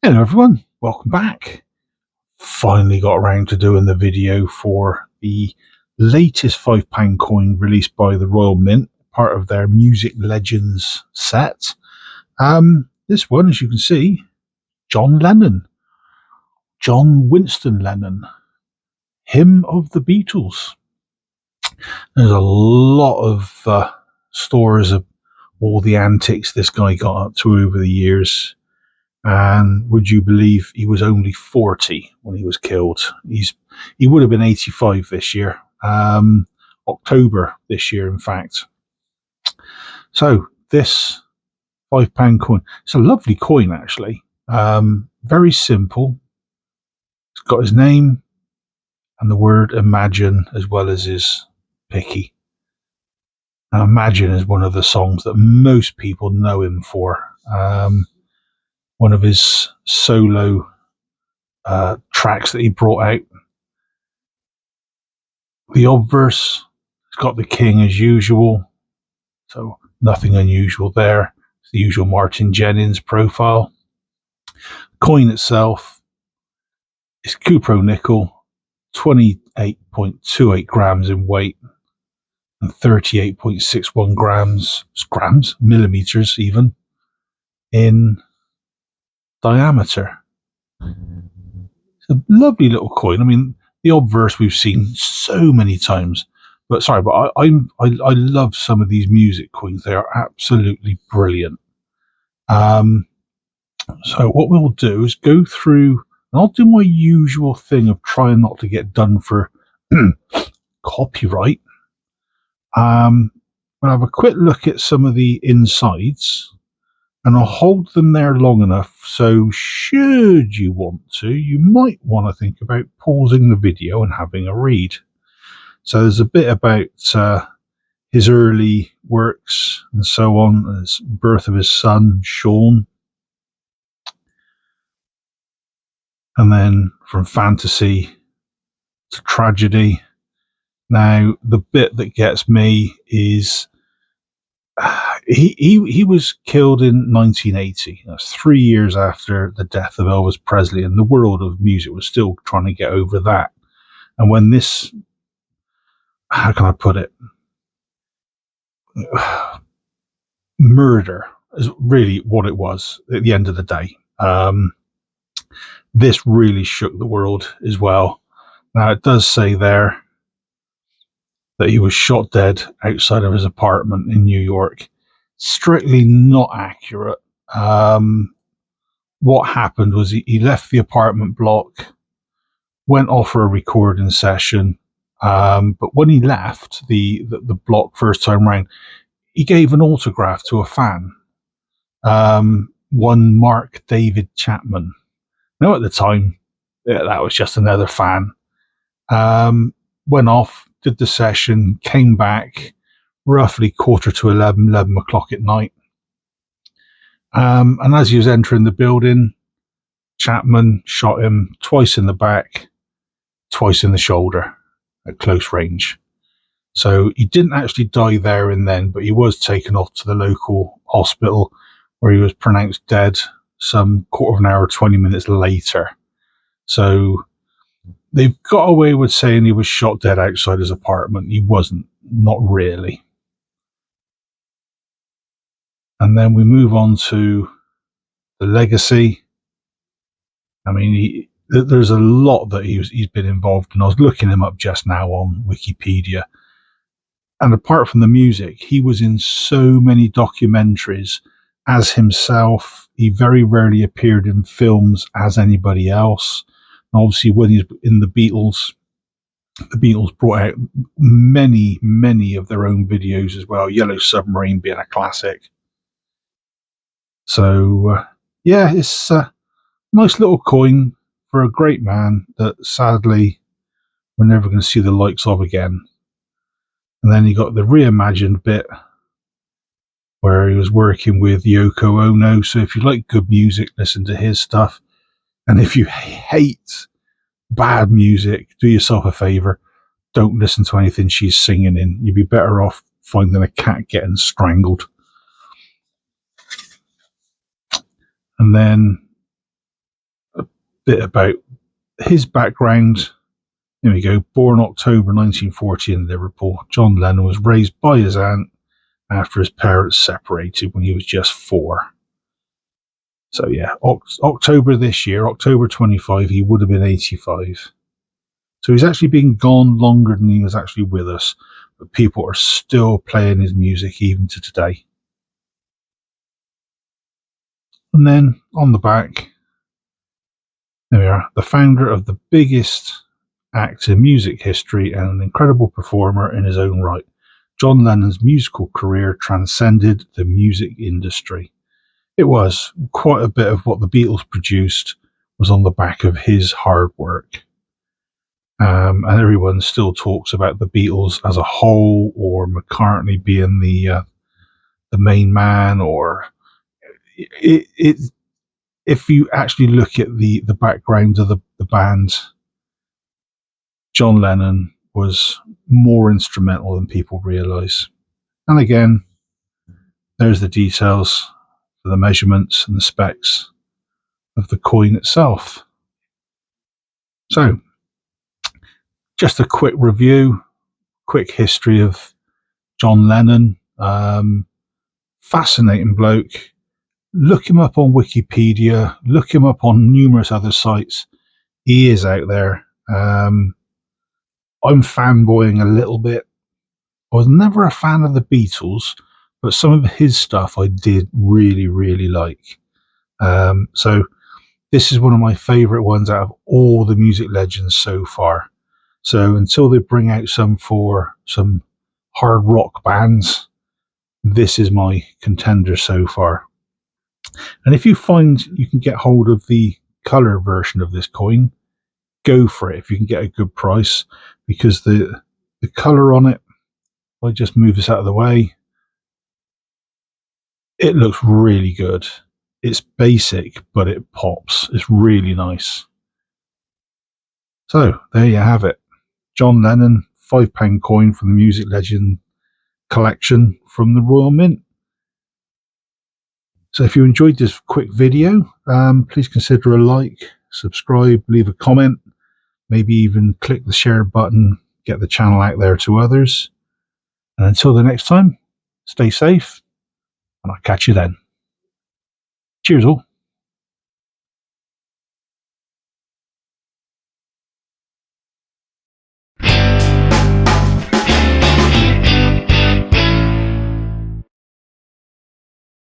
Hello everyone, welcome back. Finally got around to doing the video for the latest £5 coin released by the Royal Mint, part of their Music Legends set. This one, as you can see, John Lennon, John Winston Lennon, him of the Beatles. There's a lot of stories of all the antics this guy got up to over the years. And would you believe he was only 40 when he was killed? He would have been 85 this year, October this year, in fact. So this £5 coin, it's a lovely coin actually. Very simple. It's got his name and the word imagine as well as his picky. Now, Imagine is one of the songs that most people know him for. One of his solo tracks that he brought out. The obverse, it's got the king as usual, so nothing unusual there. It's the usual Martin Jennings profile. Coin itself is Cupro nickel, 28.28 grams in weight and 38.61 millimeters even, in diameter. It's a lovely little coin. I mean, the obverse we've seen so many times. But I love some of these music coins. They are absolutely brilliant. So what we'll do is go through, and I'll do my usual thing of trying not to get done for copyright. I'll have a quick look at some of the insides, and I'll hold them there long enough. So should you want to, you might want to think about pausing the video and having a read. So there's a bit about his early works and so on, the birth of his son, Sean. And then from fantasy to tragedy. Now, the bit that gets me is he was killed in 1980. That's 3 years after the death of Elvis Presley, and the world of music was still trying to get over that. And when this, how can I put it? Murder is really what it was at the end of the day. This really shook the world as well. Now, it does say there that he was shot dead outside of his apartment in New York. Strictly not accurate. What happened was he left the apartment block, went off for a recording session, but when he left the block first time round, he gave an autograph to a fan, one Mark David Chapman. Now, at the time, that was just another fan. Went off, did the session, came back roughly 11 o'clock at night. And as he was entering the building, Chapman shot him twice in the back, twice in the shoulder at close range. So he didn't actually die there and then, but he was taken off to the local hospital where he was pronounced dead some quarter of an hour, 20 minutes later. So they've got away with saying he was shot dead outside his apartment. He wasn't, not really. And then we move on to the legacy. I mean, there's a lot that he's been involved in. I was looking him up just now on Wikipedia. And apart from the music, he was in so many documentaries as himself. He very rarely appeared in films as anybody else. And obviously, when he's in the Beatles brought out many, many of their own videos as well. Yellow Submarine being a classic. So, yeah, it's a nice little coin for a great man that sadly we're never going to see the likes of again. And then you got the reimagined bit where he was working with Yoko Ono. So if you like good music, listen to his stuff. And if you hate bad music, do yourself a favor. Don't listen to anything she's singing in. You'd be better off finding a cat getting strangled. And then bit about his background. Here we go. Born October 1940 in Liverpool, John Lennon was raised by his aunt after his parents separated when he was just 4. So yeah, October this year, October 25, he would have been 85. So he's actually been gone longer than he was actually with us, but people are still playing his music even to today. And then on the back, there we are, the founder of the biggest act in music history and an incredible performer in his own right. John Lennon's musical career transcended the music industry. It was quite a bit of what the Beatles produced was on the back of his hard work. And everyone still talks about the Beatles as a whole, or McCartney being the main man, or it. If you actually look at the background of the band, John Lennon was more instrumental than people realise. And again, there's the details for the measurements and the specs of the coin itself. So, just a quick review, quick history of John Lennon. Fascinating bloke. Look him up on Wikipedia. Look him up on numerous other sites. He is out there. I'm fanboying a little bit. I was never a fan of the Beatles, but some of his stuff I did really, really like. So this is one of my favourite ones out of all the music legends so far. So until they bring out some for some hard rock bands, this is my contender so far. And if you find you can get hold of the colour version of this coin, go for it if you can get a good price, because the colour on it, if I just move this out of the way, it looks really good. It's basic, but it pops. It's really nice. So there you have it. John Lennon, £5 coin from the Music Legend collection from the Royal Mint. So if you enjoyed this quick video, please consider a like, subscribe, leave a comment, maybe even click the share button, get the channel out there to others. And until the next time, stay safe, and I'll catch you then. Cheers all.